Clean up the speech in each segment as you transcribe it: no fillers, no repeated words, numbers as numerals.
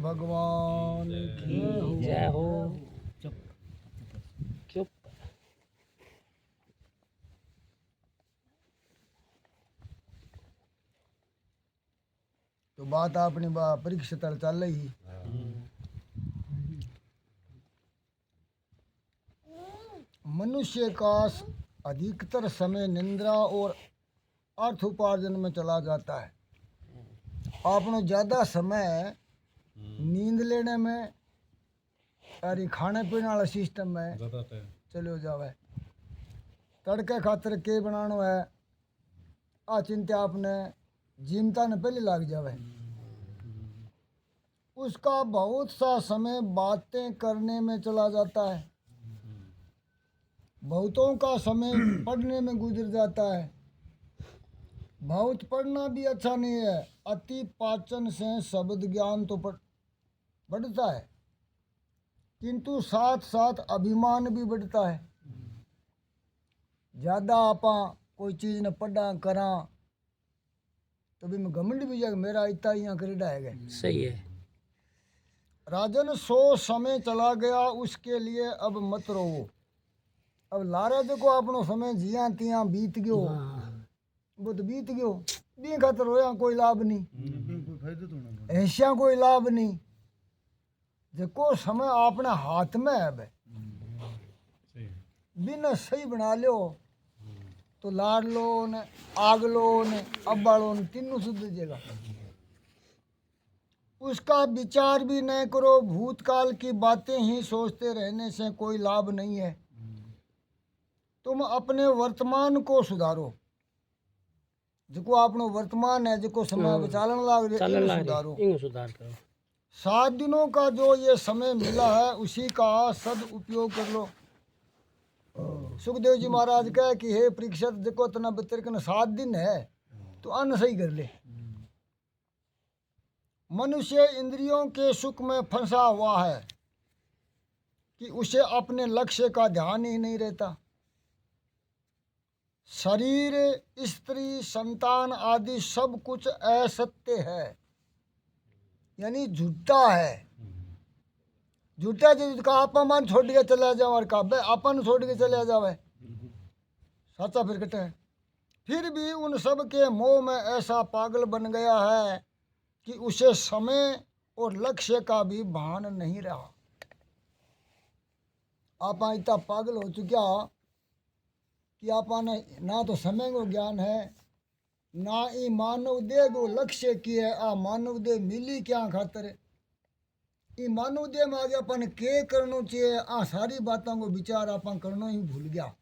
भगवान की जय हो। चुप चुप। तो बात अपनी परीक्षा चल रही। मनुष्य का अधिकतर समय निंद्रा और अर्थ उपार्जन में चला जाता है। आपने ज़्यादा समय नींद लेने में और खाने पीने वाला सिस्टम में चलो जावे। तड़के खातर के बनानो है आ चिंता आपने जिमता ने पहले लग जावे। उसका बहुत सा समय बातें करने में चला जाता है। बहुतों का समय पढ़ने में गुजर जाता है। बहुत पढ़ना भी अच्छा नहीं है। अति पाचन से शब्द ज्ञान तो बढ़ता है, किंतु साथ साथ अभिमान भी बढ़ता है। ज़्यादा आपा कोई चीज़ ने पढ़ा करा तो भी मैं घमंड भी जाएगा मेरा इतना यहाँ करेडा है। सही है। राजन 100 समय चला गया उसके लिए अब मत रोवो। अब लारा देखो अपनो समय जिया तिया बीत गयो। वो तो बीत गयो। बी खातर होया कोई लाभ नहीं, ऐसा कोई लाभ नहीं। देखो समय अपने हाथ में है बे। बिना सही बना लो तो लाड़ लो ने आग लो ने अब्बालो ने तीनों सुधर जाएगा। उसका विचार भी नहीं करो। भूतकाल की बातें ही सोचते रहने से कोई लाभ नहीं है। तुम अपने वर्तमान को सुधारो। जो आपनो वर्तमान है जो समय बचालन लाग रहे सुधारो। 7 दिनों का जो ये समय मिला है उसी का सदउपयोग कर लो। सुखदेव जी महाराज कहे कि हे परीक्षित देखो तना बतर कन 7 दिन है तो अन्न सही कर ले। मनुष्य इंद्रियों के सुख में फंसा हुआ है कि उसे अपने लक्ष्य का ध्यान ही नहीं रहता। शरीर, स्त्री, संतान आदि सब कुछ असत्य है, यानी झूठा है। झूठा जिसका आपा मन छोड़ के चला जाओ और काबे अपन छोड़ के चले जावे सच्चा फिर कटे। फिर भी उन सब के मोह में ऐसा पागल बन गया है कि उसे समय और लक्ष्य का भी भान नहीं रहा। आप इतना पागल हो चुका कि आपने ना तो समय को ज्ञान है ना ही मानव देह को लक्ष्य की है। आ मानव देह मिली क्या खातर? ई मानव देह में आगे अपन के करना चाहिए आ सारी बातों को विचार अपन करना ही भूल गया।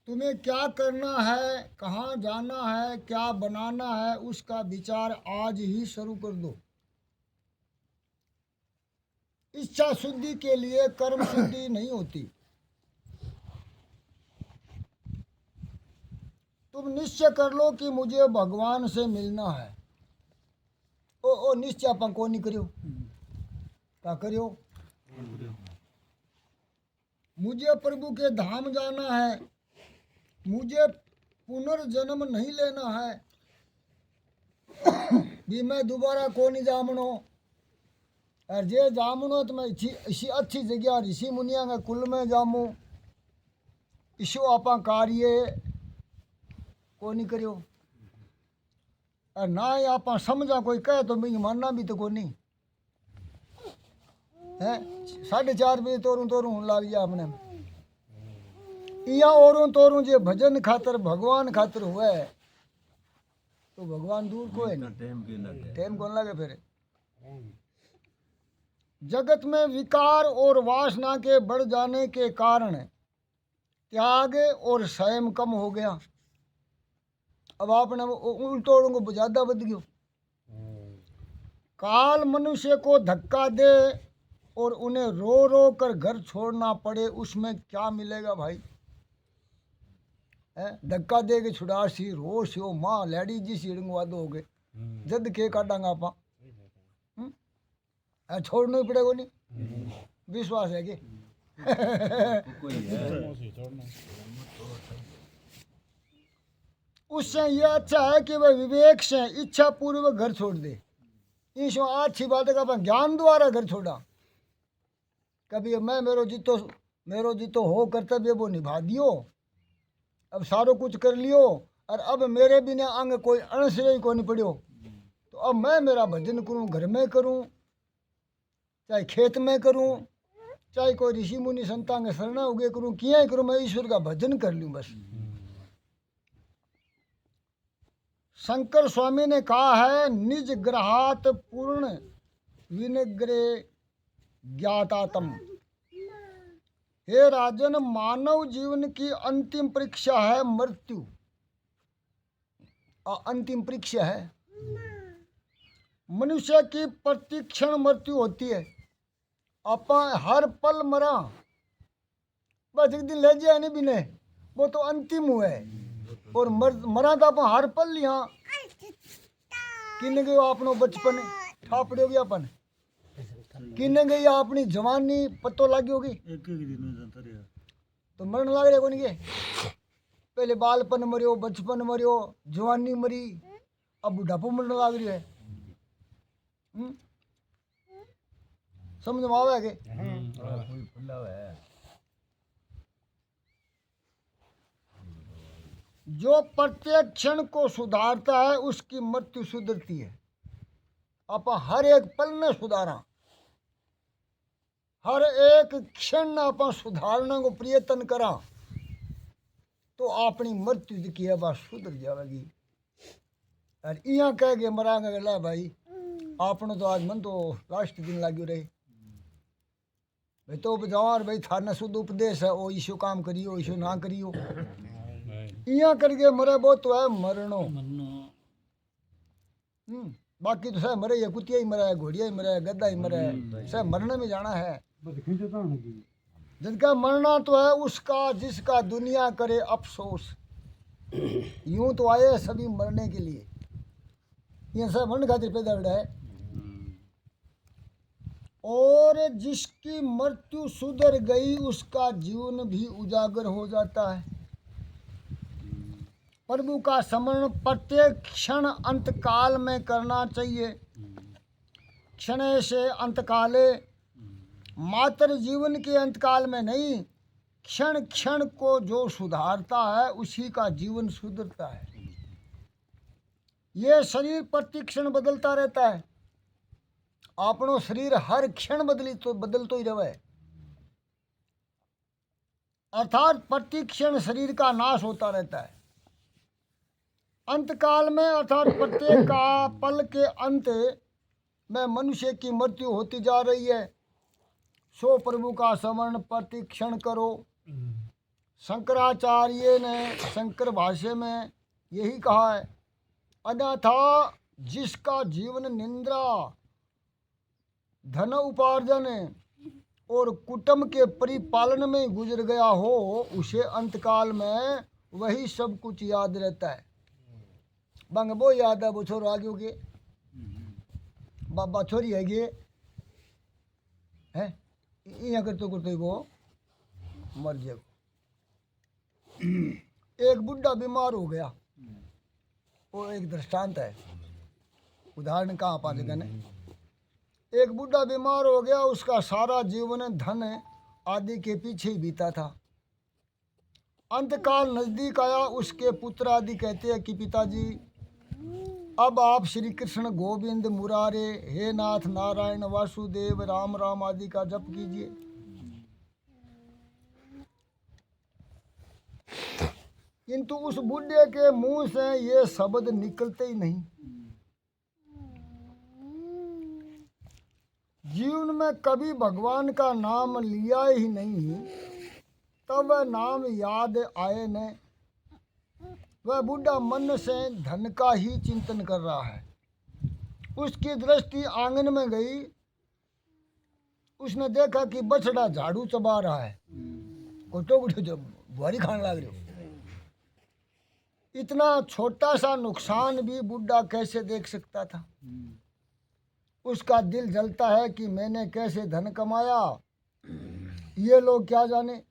तुम्हें क्या करना है, कहाँ जाना है, क्या बनाना है, उसका विचार आज ही शुरू कर दो। इच्छा शुद्धि के लिए कर्म शुद्धि नहीं होती। तुम निश्चय कर लो कि मुझे भगवान से मिलना है। ओ निश्चय अपन को नहीं करियो। क्या करियो? मुझे प्रभु के धाम जाना है, मुझे पुनर्जन्म नहीं लेना है, भी मैं दोबारा को नहीं जामनो। और जे जामनो तो मैं इसी अच्छी जगह ऋषि मुनिया के कुल में जामू। इसो आपा कार्य को नहीं करियो। और ना ही आपा समझा कोई कहे तो मैं मानना भी तो को नहीं है। 4:30 बजे तोरू लाग गया अपने इया औरों तोरू जे भजन खातर भगवान खातर हुए तो भगवान दूर को है नहीं। टाइम कौन लगे फिर। जगत में विकार और वासना के बढ़ जाने के कारण त्याग और संयम कम हो गया। अब आपने उल्टोड़ों को ज्यादा बद गयो। काल मनुष्य को धक्का दे और उन्हें रो रो कर घर छोड़ना पड़े, उसमें क्या मिलेगा भाई? धक्का दे के छुड़ा सी रो सियो माँ लैडी जी सीड़ंग वादो हो गए जद के काटांगा आपा छोड़ना ही पड़ेगा नहीं। विश्वास है कि उससे यह अच्छा है कि वह विवेक से इच्छा पूर्वक घर छोड़ दे। इसमें अच्छी बात है कि अपन ज्ञान द्वारा घर छोड़ा। कभी मैं मेरो जीतो हो कर्तव्य वो निभा दियो, अब सारो कुछ कर लियो, और अब मेरे बिना अंग कोई अणसरे को नहीं पड़ियो। तो अब मैं मेरा भजन करूं, घर में करूं, चाहे खेत में करूं, चाहे कोई ऋषि मुनि संतां के शरण उगे करूं, किया करूं, मैं ईश्वर का भजन कर लूं बस। शंकर स्वामी ने कहा है, निज ग्रहात पूर्ण विनग्रे ज्ञातातम। हे राजन, मानव जीवन की अंतिम परीक्षा है मृत्यु। अंतिम परीक्षा है। मनुष्य की प्रतिक्षण मृत्यु होती है। अपन हर पल मरा, बस एक दिन ले जाए नहीं बिने, वो तो अंतिम हुआ है। और मरा तो अपन हर पल लिया। किन गयो अपनो बचपन ठापड़े होगी, अपन किन गई अपनी जवानी पतो लागी होगी, एक दिन में जाता रहा तो मरण लाग रहा कोनी के। पहले बालपन मरियो, बचपन मरियो, जवानी मरी, अब बुढ़ापो मरण लाग रही है। समझ में आवे के? जो प्रत्येक क्षण को सुधारता है उसकी मृत्यु सुधरती है। आप हर एक पल में सुधारा, हर एक क्षण आप सुधारने को प्रयत्न करा, तो अपनी मृत्यु की है बात सुधर जाएगी। और यहाँ कह के मरांगे ला भाई आपने तो आज मन तो लास्ट दिन लाग्यो रहे भाई, तो बजाओ भाई थाना शुद्ध उपदेश है, वो ईशो काम करियो, ईशो ना करियो, यहाँ करके मरे वो तो है मरणो। बाकी तो सब मरे, ये कुतिया ही मरा है, घोड़िया ही मरा है, गद्दा ही मरा है, सब मरने में जाना है। जिनका मरना तो है उसका, जिसका दुनिया करे अफसोस। यूं तो आए सभी मरने के लिए, ये सब मरने खातिर पैदा हुआ है। और जिसकी मृत्यु सुधर गई उसका जीवन भी उजागर हो जाता है। प्रभु का स्मरण प्रत्येक क्षण अंतकाल में करना चाहिए। क्षण से अंतकाले, मात्र जीवन के अंतकाल में नहीं, क्षण क्षण को जो सुधारता है उसी का जीवन सुधरता है। ये शरीर प्रति क्षण बदलता रहता है। अपनो शरीर हर क्षण बदलतो ही रहे, अर्थात प्रति क्षण शरीर का नाश होता रहता है। अंतकाल में अर्थात प्रत्येक का पल के अंत में मनुष्य की मृत्यु होती जा रही है। सो प्रभु का स्मरण प्रति क्षण करो। शंकराचार्य ने शंकर भाष्य में यही कहा है, अन्यथा जिसका जीवन निंद्रा, धन उपार्जन और कुटुंब के परिपालन में गुजर गया हो, उसे अंतकाल में वही सब कुछ याद रहता है। बंग वो याद है, वो छोरो आगे के बाबा छोरी है गे है, यहाँ करते वो मर जाए। एक बुढ़ा बीमार हो गया, वो एक दृष्टांत है, उदाहरण कहाँ पा जगह ने। एक बुढ़ा बीमार हो गया, उसका सारा जीवन धन आदि के पीछे ही बीता था। अंतकाल नजदीक आया, उसके पुत्र आदि कहते हैं कि पिताजी अब आप श्री कृष्ण गोविंद मुरारे, हे नाथ नारायण वासुदेव राम राम आदि का जप कीजिए। किंतु उस बुढ़े के मुंह से ये शब्द निकलते ही नहीं। जीवन में कभी भगवान का नाम लिया ही नहीं, तब वह नाम याद आए न। वह बुढ़ा मन से धन का ही चिंतन कर रहा है। उसकी दृष्टि आंगन में गई, उसने देखा कि बछड़ा झाड़ू चबा रहा है, कोटो जो बुआरी खाने लग रही हो। इतना छोटा सा नुकसान भी बुढ़ा कैसे देख सकता था। उसका दिल जलता है कि मैंने कैसे धन कमाया, ये लोग क्या जाने।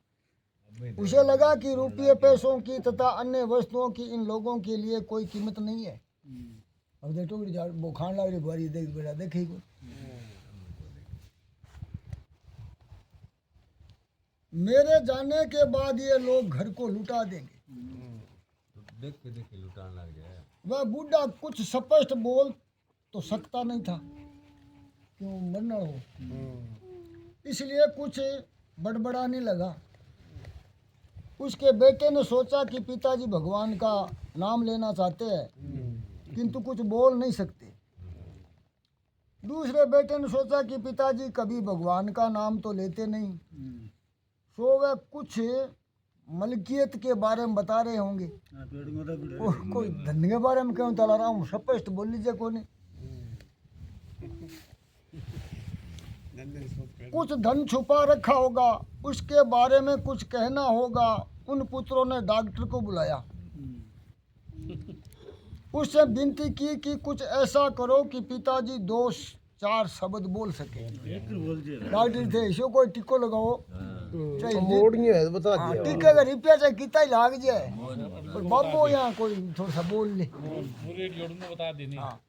उसे लगा कि रुपये पैसों की तथा अन्य वस्तुओं की इन लोगों के लिए कोई कीमत नहीं है। अब देख टोकरी झाड़ वो खान लग रही बुआरी देख बेटा देखी को मेरे जाने के बाद ये लोग घर को लुटा देंगे। देख के लुटान लग जाए। वह बूढ़ा कुछ स्पष्ट बोल तो सकता नहीं था, क्यों मरना हो, इसलिए कुछ बड़बड़ाने लगा। उसके बेटे ने सोचा कि पिताजी भगवान का नाम लेना चाहते हैं किंतु कुछ बोल नहीं सकते। दूसरे बेटे ने सोचा कि पिताजी कभी भगवान का नाम तो लेते नहीं, सो वह कुछ मलकियत के बारे में बता रहे होंगे। कोई धन के बारे में क्यों चला रहा हूँ, स्पष्ट बोल लीजिए कौन। कुछ धन छुपा रखा होगा, उसके बारे में कुछ कहना होगा। उन पुत्रों ने डॉक्टर को बुलाया, उससे विनती की कि कुछ ऐसा करो कि पिताजी 2-4 शब्द बोल सके। डॉक्टर थे इसो कोई टिको लगाओ टीके का रिपेयर चाहे कितना ही लाग जाए पर बाबू यहाँ कोई थोड़ा सा बोल ले। हाँ।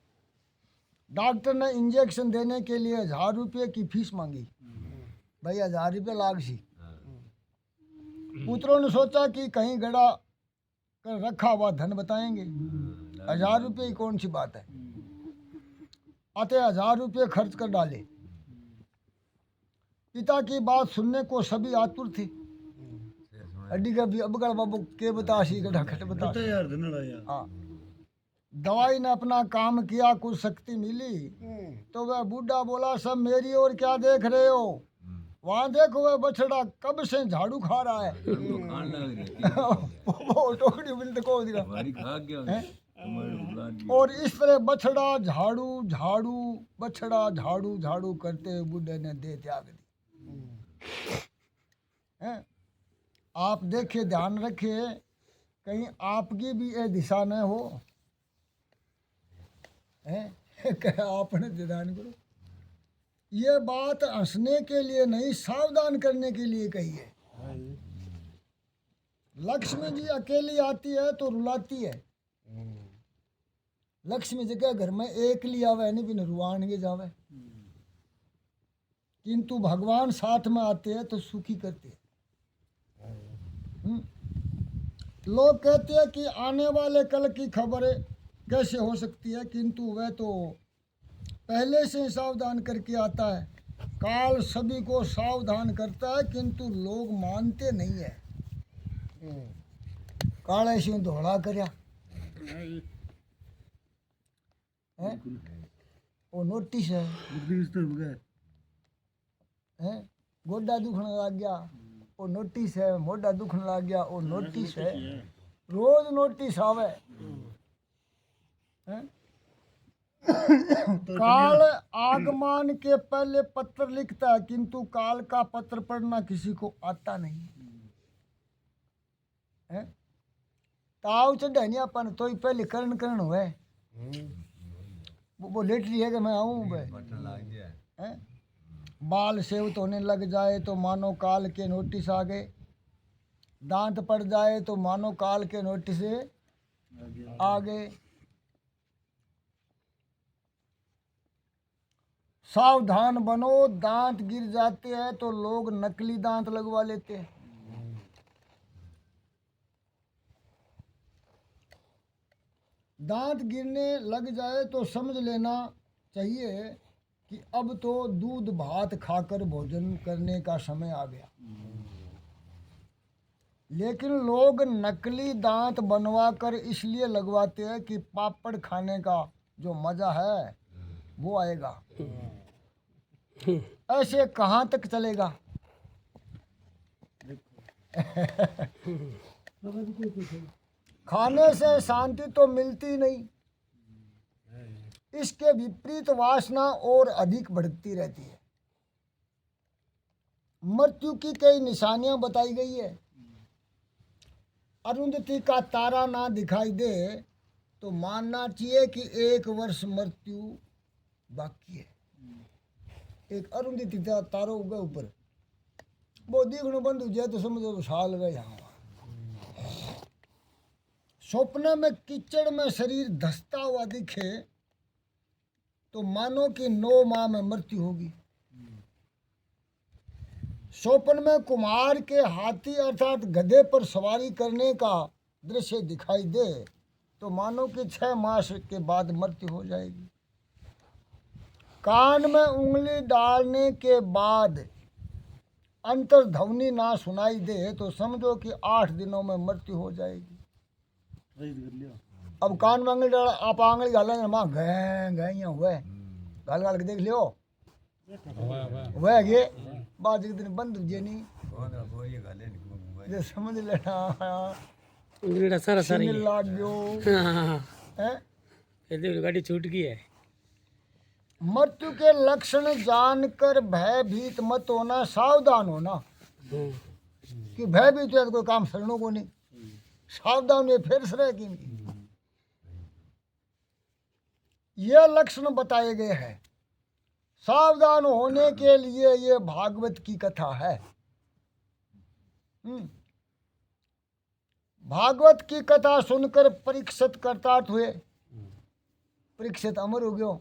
डॉक्टर ने इंजेक्शन देने के लिए 1000 रुपये की फीस मांगी। भाई 1000 रुपये लाग सी। पुत्रों ने सोचा कि कहीं गड़ा कर रखा हुआ धन बताएंगे। 1000 रुपये की कौन सी बात है, अतः 1000 रुपये खर्च कर डाले। पिता की बात सुनने को सभी आतुर थे। अड्डी का भी अबगड़ बाबू के बता सी गड़ा खट बता। हाँ। दवाई ने अपना काम किया, कुछ शक्ति मिली तो वह बूढ़ा बोला, सब मेरी ओर क्या देख रहे हो, वहां देखो वह बछड़ा कब से झाड़ू खा रहा है। वो टोकरी मिलते को दिखा और इस तरह बछड़ा झाड़ू झाड़ू बछड़ा झाड़ू झाड़ू करते हुए बूढ़े ने दे त्याग दी। आप देखिए, ध्यान रखिए कहीं आपकी भी ये दिशा न हो। आपने ध्यान करो, ये बात हंसने के लिए नहीं सावधान करने के लिए कही है। लक्ष्मी जी अकेली आती है तो रुलाती है। लक्ष्मी जी के घर में एक ली आवे नहीं बिन रुआन के जावे, किंतु भगवान साथ में आते हैं तो सुखी करते हैं। लोग कहते हैं कि आने वाले कल की खबरें कैसे हो सकती है, किंतु वह तो पहले से सावधान करके आता है। काल सभी को सावधान करता है किंतु लोग मानते नहीं है। काल ऐसे धोला करया वो नोटिस है, गोडा दुखने लग गया वो नोटिस है, मोढा दुखने लग गया वो नोटिस है, रोज नोटिस आवे। काल आगमन के पहले पत्र लिखता है किंतु काल का पत्र पढ़ना किसी को आता नहीं है। ताव चढ़ा नहीं अपन तो ही पहले करण हुए वो लेट रही है कि मैं आऊं भाई। बाल सेवत होने लग जाए तो मानो काल के नोटिस आ गए, दांत पड़ जाए तो मानो काल के नोटिस आ गए। सावधान बनो, दांत गिर जाते हैं तो लोग नकली दांत लगवा लेते हैं। दांत गिरने लग जाए तो समझ लेना चाहिए कि अब तो दूध भात खाकर भोजन करने का समय आ गया। लेकिन लोग नकली दांत बनवाकर इसलिए लगवाते हैं कि पापड़ खाने का जो मजा है वो आएगा। ऐसे कहाँ तक चलेगा? खाने से शांति तो मिलती नहीं, इसके विपरीत वासना और अधिक बढ़ती रहती है। मृत्यु की कई निशानियां बताई गई है। अरुंधति का तारा ना दिखाई दे तो मानना चाहिए कि 1 वर्ष मृत्यु बाकी है। एक अरुंधति तारो उगे ऊपर वो दिखने बंद हो जाए तो समझो साल गए। यहाँ स्वप्न में कीचड़ में शरीर धंसता हुआ दिखे तो मानो कि 9 माह में मृत्यु होगी। स्वप्न में कुमार के हाथी अर्थात गधे पर सवारी करने का दृश्य दिखाई दे तो मानो कि 6 मास के बाद मृत्यु हो जाएगी। कान में उंगली डालने के बाद अंतर्ध्वनि ना सुनाई दे तो समझो कि 8 दिनों में मृत्यु हो जाएगी। अब कान में उंगली डाल आप आंगली गालेंगे माँ गए गए यहाँ हुए गाल गाल के देख लियो हुआ गे बाद एक दिन बंद हुए नहीं वो ये गाले नहीं ये समझ लेना उंगली सारा सारी सिंगल लाग गयो हैं। ये गाड़ी छूट गई है। मृत्यु के लक्षण जानकर भयभीत मत होना, सावधान होना कि भयभीत है तो कोई काम सरणों को नहीं, सावधान ये फिर से कि ये लक्षण बताए गए हैं। सावधान होने के लिए ये भागवत की कथा है। भागवत की कथा सुनकर परीक्षित कृतार्थ हुए। परीक्षित अमर हो गयो।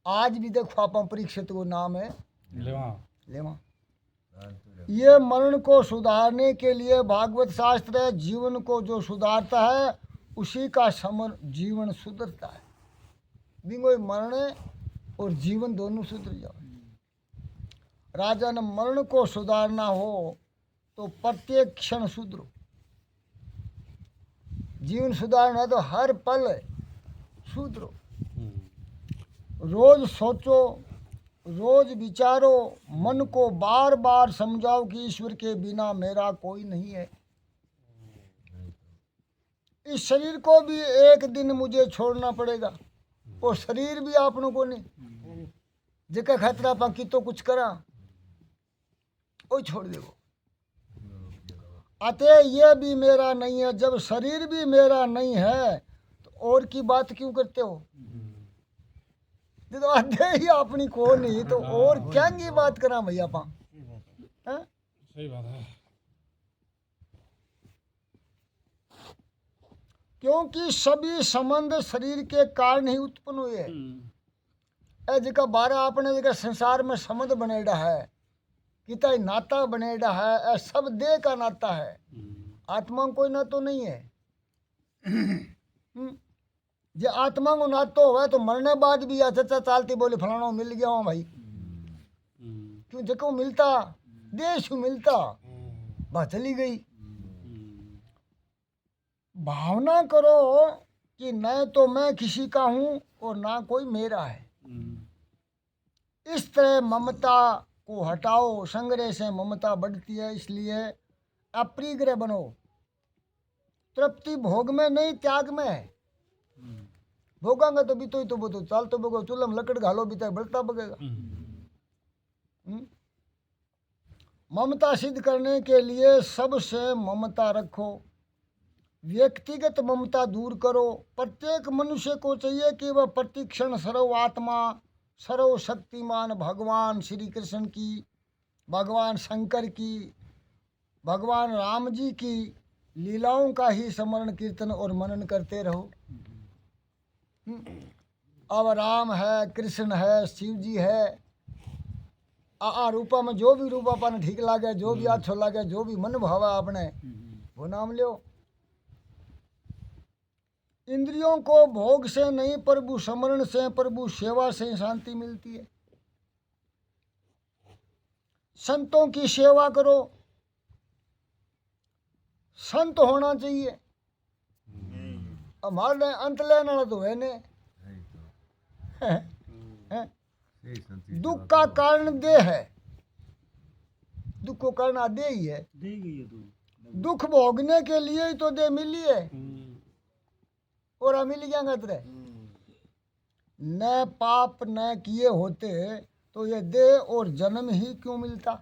आज भी देखो आप परीक्षित को नाम है लेवा। ये मरण को सुधारने के लिए भागवत शास्त्र है। जीवन को जो सुधारता है उसी का समर जीवन सुधरता है। बिंगो मरण और जीवन दोनों सुधर जाओ। राजा ने मरण को सुधारना हो तो प्रत्येक क्षण सुधरो। जीवन सुधारना है तो हर पल सुधरो। रोज सोचो, रोज विचारो, मन को बार बार समझाओ कि ईश्वर के बिना मेरा कोई नहीं है। इस शरीर को भी एक दिन मुझे छोड़ना पड़ेगा और शरीर भी आपनों को नहीं जेका खतरा पाकी तो कुछ करा वो छोड़ देगो। अतः ये भी मेरा नहीं है। जब शरीर भी मेरा नहीं है तो और की बात क्यों करते हो? तो आधे ही अपनी को नहीं तो और क्या की बात करा भैया पा। सही बात है। क्योंकि सभी संबंध शरीर के कारण ही उत्पन्न हुए। जगह बारह आपने जगह संसार में संबंध बनेड़ा है, कितना नाता बनेड़ा है, सब देह का नाता है। आत्मा को कोई नातो नहीं है। जे आत्मा को नातो हुआ तो मरने बाद भी अच्छा चालती बोले फलाना मिल गया हूँ भाई। क्यों जको मिलता देश मिलता बात चली गई। भावना करो कि न तो मैं किसी का हूँ और ना कोई मेरा है। इस तरह ममता को हटाओ। संग्रह से ममता बढ़ती है, इसलिए अप्रिग्रह बनो। तृप्ति भोग में नहीं त्याग में है। भोगांगा तो बीतो ही तो बोतो चाल तो बोगो चूल्हा लकड़ घालो बीता बढ़ता बगेगा। ममता सिद्ध करने के लिए सबसे ममता रखो। व्यक्तिगत ममता दूर करो। प्रत्येक मनुष्य को चाहिए कि वह प्रतिक्षण सर्व आत्मा सर्व शक्तिमान भगवान श्री कृष्ण की, भगवान शंकर की, भगवान राम जी की लीलाओं का ही स्मरण कीर्तन और मनन करते रहो। अब राम है, कृष्ण है, शिव जी है, रूपा में जो भी रूप अपन ठीक लागे, जो भी अच्छो लागे, जो भी मन भावा आपने वो नाम लो। इंद्रियों को भोग से नहीं प्रभु स्मरण से, प्रभु सेवा से शांति मिलती है। संतों की सेवा करो। संत होना चाहिए। हमारे अंत लेना तो है ने। दुख का कारण देह है। दुख को कारण देह ही है। दुख भोगने के लिए ही तो देह मिली है। और मिल क्या गए न पाप न किए होते तो ये देह और जन्म ही क्यों मिलता।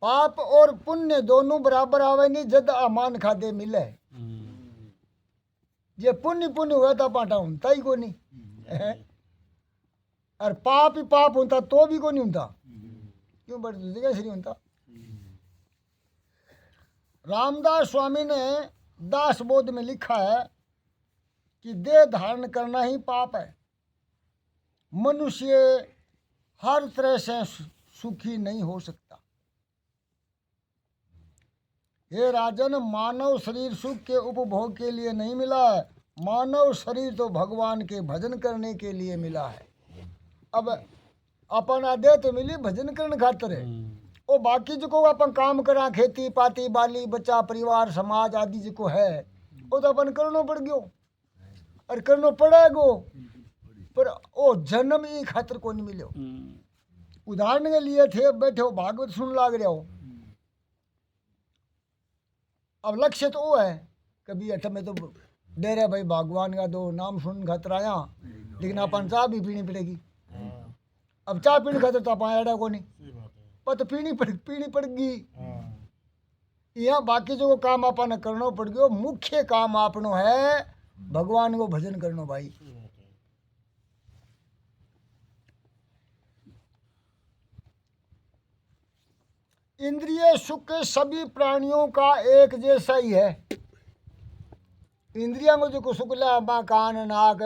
पाप और पुण्य दोनों बराबर आवे नहीं। जद अमान खादे मिले जे पुण्य पुण्य हुआ था पाटा होता ही को नहीं। और पाप ही पाप होता तो भी को नहीं होता। क्यों बड़ी जगह श्री होता। रामदास स्वामी ने दास बोध में लिखा है कि देह धारण करना ही पाप है। मनुष्य हर तरह से सुखी नहीं हो सकता। हे राजन, मानव शरीर सुख के उपभोग के लिए नहीं मिला है, मानव शरीर तो भगवान के भजन करने के लिए मिला है। अब अपन आदे तो मिली भजन करने खातिर है, और बाकी जो को अपन काम करा, खेती पाती बाली बच्चा परिवार समाज आदि जो है वो तो अपन करनो पड़ गयो और करनो पड़ेगो, पर ओ जन्म ही खातिर को नहीं मिलो। उदाहरण के लिए थे बैठे हो भागवत सुन लाग रहे हो, अब लक्ष्य तो वो है कभी अठ में तो डेरे भाई भगवान का दो नाम सुन खातर आया, लेकिन अपन चाह भी पीनी पड़ेगी। अब चाह पीने खातर तो अपन एडा को नहीं पर तो पीनी पड़ेगी। यहाँ बाकी जो काम अपन करनो पड़ गयो, मुख्य काम आपनो है भगवान को भजन करनो भाई। इंद्रिय सुख सभी प्राणियों का एक जैसा ही है। इंद्रियों को जो सुख ला कान नाक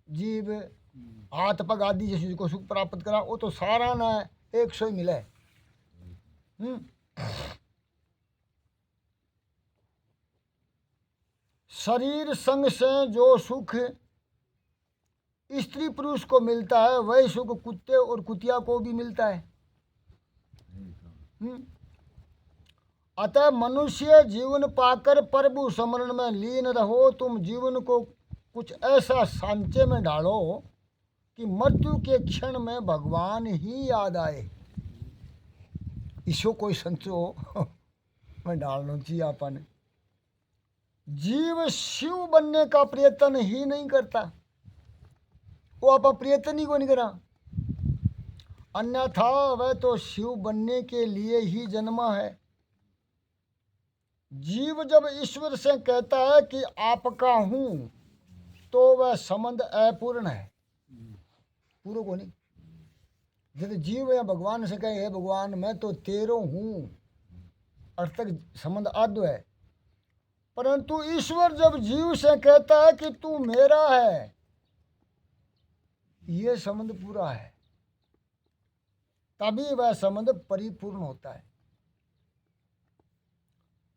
जीभ हाथ पग आदि जैसे को सुख प्राप्त करा, वो तो सारा ना एक सौ ही मिला है। शरीर संग से जो सुख स्त्री पुरुष को मिलता है वही सुख कुत्ते और कुतिया को भी मिलता है। अतः मनुष्य जीवन पाकर प्रभु स्मरण में लीन रहो। तुम जीवन को कुछ ऐसा सांचे में डालो कि मृत्यु के क्षण में भगवान ही याद आए। इसको कोई संचो में डालना चाहिए अपन। जीव शिव बनने का प्रयत्न ही नहीं करता, वो आप प्रयत्न ही को नहीं करा, अन्यथा वह तो शिव बनने के लिए ही जन्मा है। जीव जब ईश्वर से कहता है कि आपका हूं, तो वह संबंध अपूर्ण है, पूरा को नहीं। जब जीव या भगवान से कहे हे भगवान मैं तो तेरो हूं, अर्थ तक संबंध आद्य है। परंतु ईश्वर जब जीव से कहता है कि तू मेरा है, यह संबंध पूरा है, तभी वह संबंध परिपूर्ण होता है।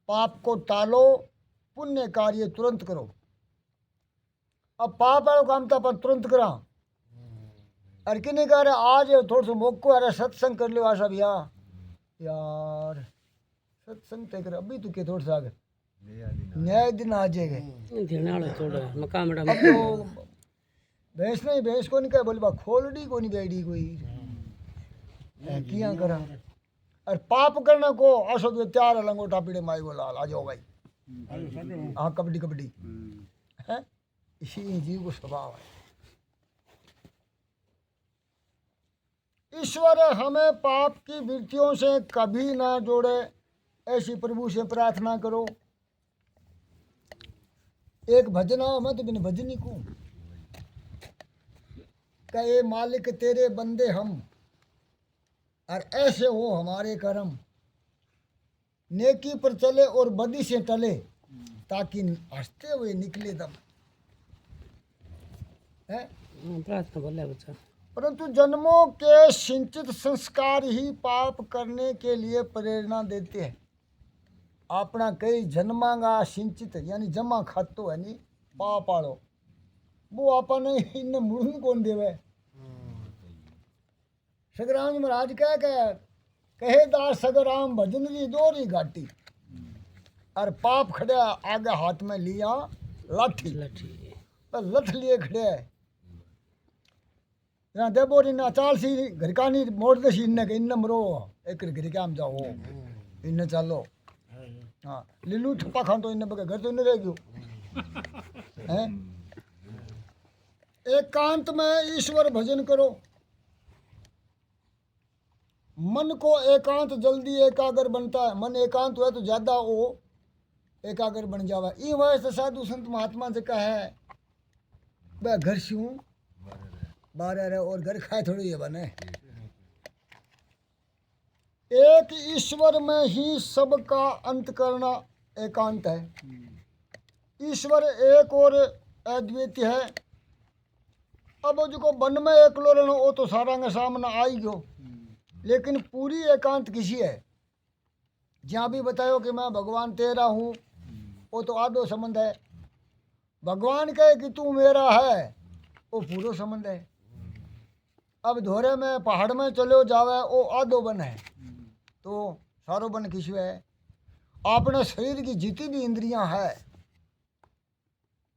पाप को टालो, पुण्य कार्य तुरंत करो। अब पाप वाला काम तो अपन तुरंत करा, अरे कि नहीं कह रहे आज थोड़ा सा मौको अरे सत्संग कर लो आशा भैया, यार सत्संग तय कर अभी तो के थोड़ा सा आगे न्याय दिन आ जाएगा। अब तो भैंस नहीं, भैंस को नहीं कहे बोले बा खोलडी को नहीं बैठी कोई किया करा। और पाप करने को अशोक त्यार लंगोटा पीड़े माई को लाल आ जाओ भाई, हाँ कबड्डी कबड्डी है, इसी जीव को स्वभाव है। ईश्वर हमें पाप की वृत्तियों से कभी ना जोड़े, ऐसी प्रभु से प्रार्थना करो। एक भजना मैं तो बिन भजनी को कहे मालिक तेरे बंदे हम, और ऐसे हो हमारे कर्म, नेकी पर चले और बदी से टले, ताकि हंसते हुए निकले दम है। प्रार्थना बोला बच्चा। परंतु जन्मों के सिंचित संस्कार ही पाप करने के लिए प्रेरणा देते हैं। अपना कई जन्मांगा सिंचित यानी जमा खातो है नी पाप आड़ो, वो अपने इन मुड़न कौन देवे। सगराम महाराज क्या कहे दास सगराम भजन ली दोरी घाटी, और पाप खड़े आगे हाथ में लिया लाठी, लठ लिए खड़े है यहाँ देबोरी ना चाल सी घर का नहीं मोड़ दे सी इन्ने के इन्ने मरो एक घर के आम जाओ इन्ने चलो। हाँ लीलू ठप्पा खान तो इन्ने बगे घर तो इन्ने रह गयो हैं। एकांत में ईश्वर भजन करो। मन को एकांत जल्दी एकाग्र बनता है। मन एकांत हुआ तो ज्यादा वो एकाग्र बन जावा। ये वैसे साधु संत महात्मा से कहा है वह घर से हूँ बारह रहे और घर खाए थोड़ी ये बने। एक ईश्वर में ही सबका अंत करना एकांत है। ईश्वर एक और अद्वितीय है, अब वो जो वन में एकलो रहना वो तो सारा के सामने आई गयो, लेकिन पूरी एकांत किसी है जहाँ भी बतायो कि मैं भगवान तेरा हूँ, वो तो आधो संबंध है। भगवान कहे कि तू मेरा है, वो पूरा संबंध है। अब धोरे में पहाड़ में चलो जावे वो आधो बन है, तो सारो बन किसी है। अपने शरीर की जितनी भी इंद्रियां है,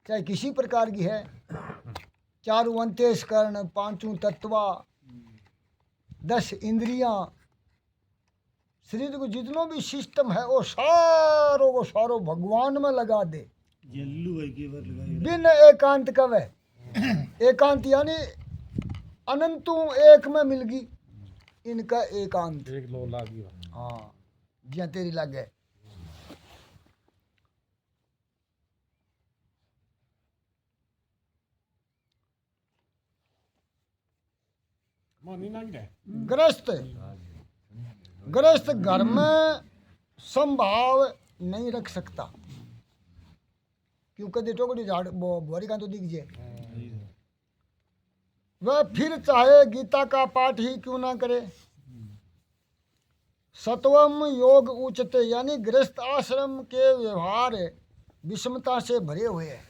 चाहे किसी प्रकार की है, चारों अंतःकरण, पांचों तत्वा, 10 इंद्रियां, शरीर को जितनो भी सिस्टम है वो सारो को सारो भगवान में लगा दे, बिन एकांत कवे। एकांत यानी अनंतों एक में मिलगी, इनका एकांत। एक लो लागी हाँ, जिया तेरी लागे। मानी ना गिरे गृहस्थ घर में संभाव नहीं रख सकता, क्यों कदे टोकरी झाड़ भुआरी का तो दीजिए। वह फिर चाहे गीता का पाठ ही क्यों ना करे। सत्वम योग उच्चते, यानी गृहस्थ आश्रम के व्यवहार विषमता से भरे हुए है।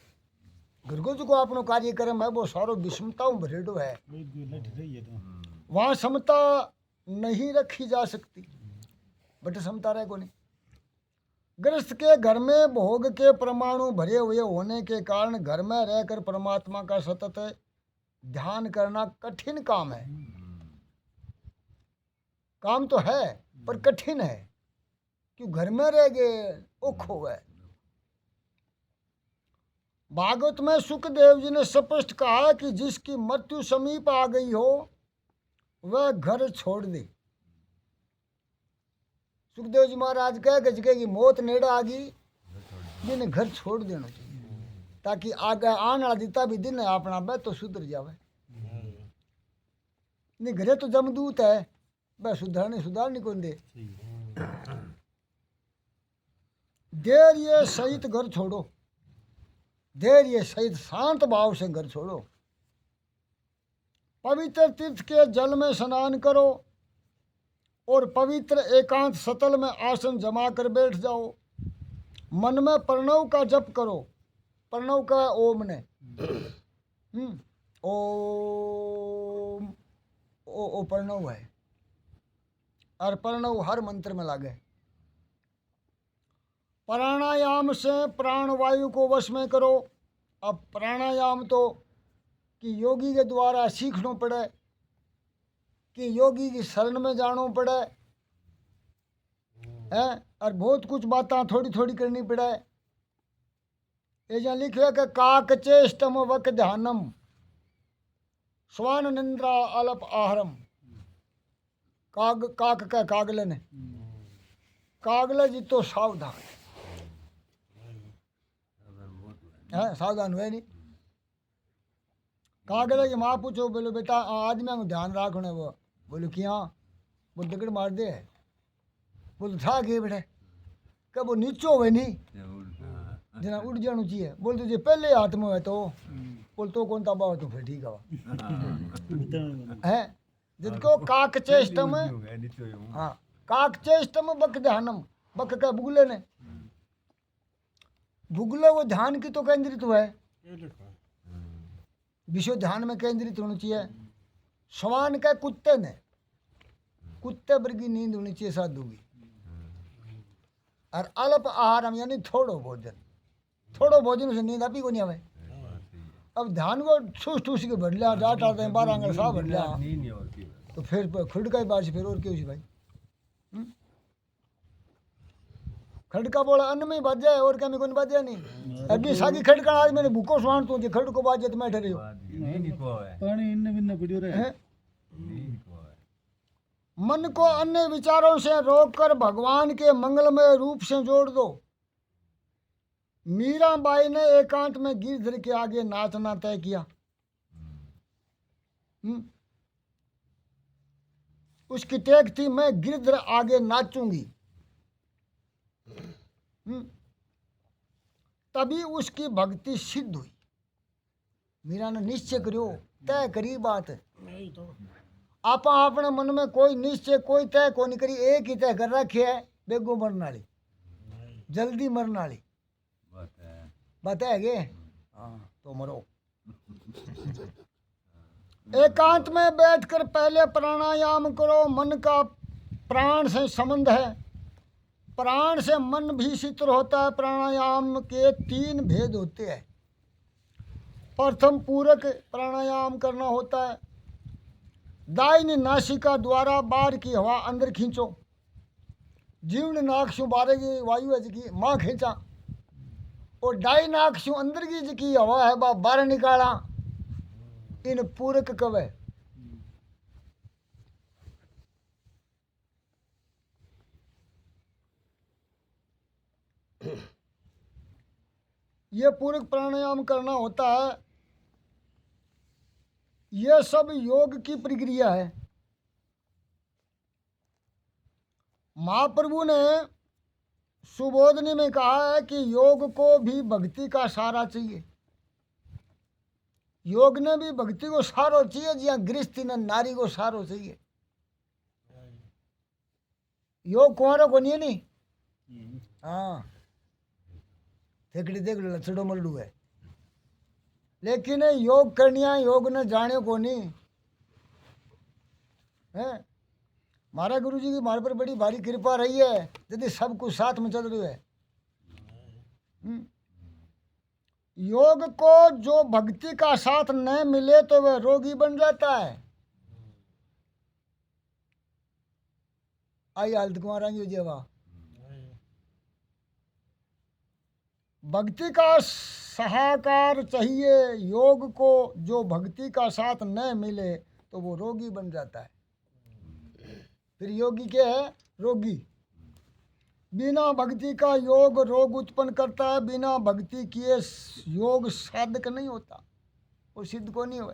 गुरुकुल को अपनो कार्यक्रम है वो सारो विषमताओं भरेडो है, वहाँ समता नहीं रखी जा सकती, बट समता रहे को नहीं। गृहस्थ के घर में भोग के परमाणु भरे हुए होने के कारण घर में रहकर परमात्मा का सतत ध्यान करना कठिन काम है। काम तो है पर कठिन है, क्यों घर में रह गए औखो है। भागवत में सुखदेव जी ने स्पष्ट कहा कि जिसकी मृत्यु समीप आ गई हो वह घर छोड़ दे। सुखदेव जी महाराज कह गए कि मौत नेड़े आ गई, जिन्हें घर छोड़ देना चाहिए, ताकि आगे आने वाला जितना भी दिन है अपना वह तो सुधर जावे। नहीं घरे तो जमदूत है, वह सुधारने कौन दे। धैर्य सहित घर छोड़ो, धैर्य सहित शांत भाव से घर छोड़ो। पवित्र तीर्थ के जल में स्नान करो और पवित्र एकांत सतल में आसन जमा कर बैठ जाओ। मन में प्रणव का जप करो, प्रणव का ओम ने ओम ओ प्रणव है, और प्रणव हर मंत्र में लागे। प्राणायाम से प्राणवायु को वश में करो। अब प्राणायाम तो कि योगी के द्वारा सीखना पड़े, कि योगी की शरण में जाना पड़े है, और बहुत कुछ बातें थोड़ी थोड़ी करनी पड़े। ये जहाँ लिखे कि काक चेष्टम वक ध्यानम स्वान निंद्रा अलप आहरम। काक का कागले ने, कागले जी तो सावधान है, सावधान हुए नहीं। कागले की माँ पूछो, बोलो बेटा आदमी को ध्यान रखना है। वो बोलो कि हाँ, बोल दगड़ मार दे, बोल था गए बेटे, कब वो नीचो हुए नहीं जना उड़ जाना चाहिए। बोल तुझे पहले हाथ में है तो बोल तो कौन ताबा हो तो फिर ठीक है। जिनको काक चेष्टम, हाँ काक चेष्टम बक ध्यानम, बक का बुगले ने, बुगले वो ध्यान की तो केंद्रित हुआ है, विश्व ध्यान में केंद्रित होना चाहिए। श्वान का कुत्ते ने, कुत्ते पर की नींद होनी चाहिए साधु की। और अल्प आहारम यानी थोड़ो भोजन, थोड़ो भोजन से नींद आपी को नहीं आवे। अब ध्यान को ठूस ठूस के भर लिया, डाट आते हैं 12 आंगल साफ भर लिया, तो फिर खड़का ही बात फिर और क्यों भाई। खड़का बोला अन्न में बाज जाए और क्या में कौन बाज जाए नहीं। अभी सागी खड़का आज मैंने भूखो स्वान तो खड़को बाज जाए तो मैं ठहरे हो पानी इन्ने बिन्ने पड़ियो रहे। मन को अन्य विचारों से रोककर भगवान के मंगलमय रूप से जोड़ दो। मीराबाई ने एकांत में गिरधर के आगे नाचना तय किया। उसकी टेक थी मैं गिरधर आगे नाचूंगी। तभी उसकी भक्ति सिद्ध हुई। मीरा ने निश्चय करो तय करी बात आप अपने मन में कोई निश्चय कोई तय को नहीं करी, एक ही तय कर रखी है बेगो मरने वाली, जल्दी मरने वाली बात है गे। हाँ तो मरो। एकांत में बैठकर पहले प्राणायाम करो। मन का प्राण से संबंध है, प्राण से मन भी शीतल होता है। प्राणायाम के 3 भेद होते हैं। प्रथम पूरक प्राणायाम करना होता है। दाहिनी नासिका द्वारा बाहर की हवा अंदर खींचो। जीर्ण नाक से बाहर की वायु है जिकी माँ खींचा, और दाई नाक से अंदर की जिकी हवा है वह बाहर निकाला। इन पूरक कवे। ये पूरक प्राणायाम करना होता है। ये सब योग की प्रक्रिया है। महाप्रभु ने सुबोधनी में कहा है कि योग को भी भक्ति का सहारा चाहिए। योग ने भी भक्ति को सहारो चाहिए, जिया गृहस्थी ने नारी को सहारो चाहिए। योग कुंवारों को नहीं है नहीं। हाँ थेकड़ी देख लो लछड़ो मलडू है, लेकिन योग करनिया योग ने जाने को नहीं है। हमारा गुरु जी की हमारे पर बड़ी भारी कृपा रही है, यदि सब कुछ साथ में चल रही है। योग को जो भक्ति का साथ न मिले तो वह रोगी बन जाता है। आई हालत कुमारा जेवा भक्ति का सहाकार चाहिए। योग को जो भक्ति का साथ न मिले तो वो रोगी बन जाता है। फिर योगी क्या है? रोगी। बिना भक्ति का योग रोग उत्पन्न करता है। बिना भक्ति किए योग साधक नहीं होता, वो सिद्ध को नहीं हुआ।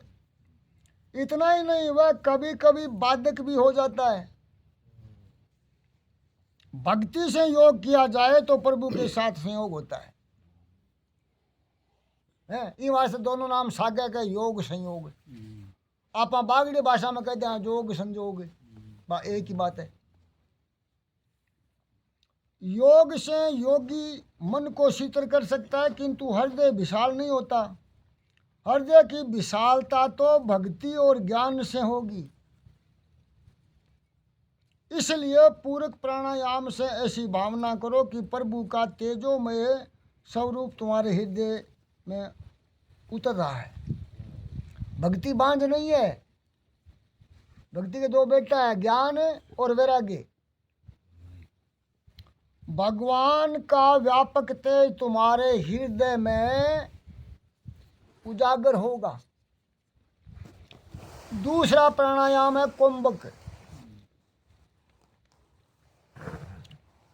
इतना ही नहीं, वह कभी कभी बाधक भी हो जाता है। भक्ति से योग किया जाए तो प्रभु के साथ संयोग होता है। ये वास्ते दोनों नाम सागे का योग संयोग। आप बागड़ी भाषा में कहते हैं योग संयोग, एक ही बात है। योग से योगी मन को शीतल कर सकता है, किंतु हृदय विशाल नहीं होता। हृदय की विशालता तो भक्ति और ज्ञान से होगी। इसलिए पूरक प्राणायाम से ऐसी भावना करो कि प्रभु का तेजोमय स्वरूप तुम्हारे हृदय में उतर रहा है। भक्ति बांझ नहीं है। भक्ति के 2 बेटा है, ज्ञान और वैराग्य। भगवान का व्यापक तेज तुम्हारे हृदय में उजागर होगा। दूसरा प्राणायाम है कुंभक।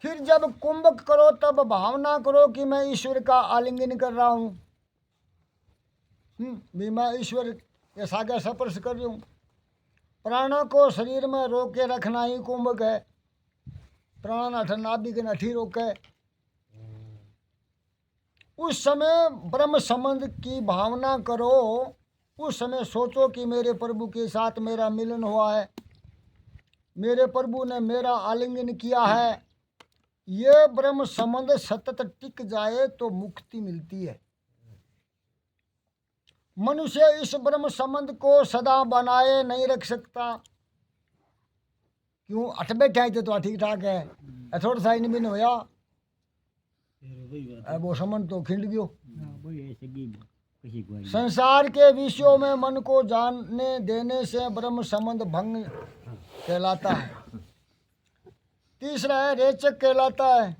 फिर जब कुंभक करो तब भावना करो कि मैं ईश्वर का आलिंगन कर रहा हूं। भी मैं ईश्वर के सागे स्पर्श कर रही हूं। प्राणों को शरीर में रोके रखना ही कुंभक है। प्राण अठन नाभि नठी रोके। उस समय ब्रह्म संबंध की भावना करो। उस समय सोचो कि मेरे प्रभु के साथ मेरा मिलन हुआ है, मेरे प्रभु ने मेरा आलिंगन किया है। ये ब्रह्म संबंध सतत टिक जाए तो मुक्ति मिलती है। मनुष्य इस ब्रह्म संबंध को सदा बनाए नहीं रख सकता। क्यों? अठ बैठे थे तो ठीक ठाक है, थोड़ा सा इन बिन होया वो संबंध तो खिंड गयो। संसार के विषयों में मन को जानने देने से ब्रह्म संबंध भंग कहलाता है। तीसरा है रेचक कहलाता है।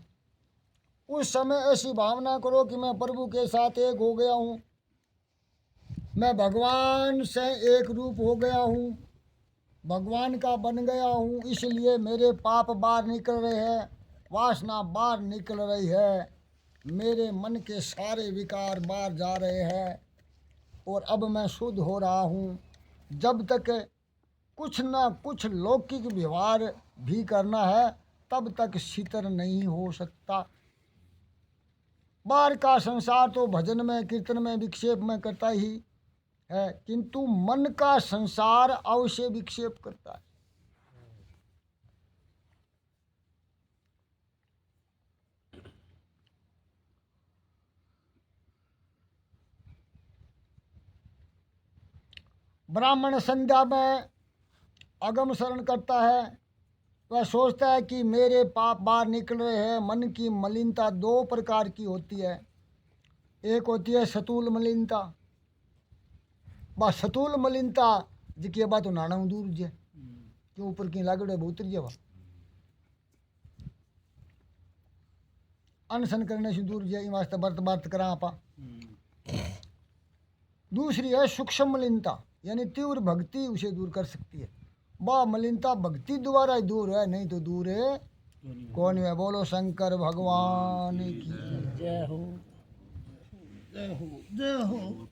उस समय ऐसी भावना करो कि मैं प्रभु के साथ एक हो गया हूँ, मैं भगवान से एक रूप हो गया हूँ, भगवान का बन गया हूँ। इसलिए मेरे पाप बाहर निकल रहे हैं, वासना बाहर निकल रही है, मेरे मन के सारे विकार बाहर जा रहे हैं और अब मैं शुद्ध हो रहा हूँ। जब तक कुछ न कुछ लौकिक व्यवहार भी करना है तब तक शीतल नहीं हो सकता। बाहर का संसार तो भजन में कीर्तन में विक्षेप में करता ही है, किंतु मन का संसार अवश्य विक्षेप करता है। ब्राह्मण संध्या में अगम शरण करता है, वह सोचता है कि मेरे पाप बाहर निकल रहे हैं। मन की मलिनता दो प्रकार की होती है, एक होती है सतूल मलिनता। बा सतूल मलिनता जिकी बात तो नाना दूर जे क्यों ऊपर की लागड़े बहुत जे अनशन करने से दूर जे वास्ते व्रत व्रत करा आपा। दूसरी है सूक्ष्म मलिनता, यानी तीव्र भक्ति उसे दूर कर सकती है। बा मलिनता भक्ति द्वारा ही दूर है, नहीं तो दूर है कौन है। बोलो शंकर भगवान की जय हो। जय हो जय हो।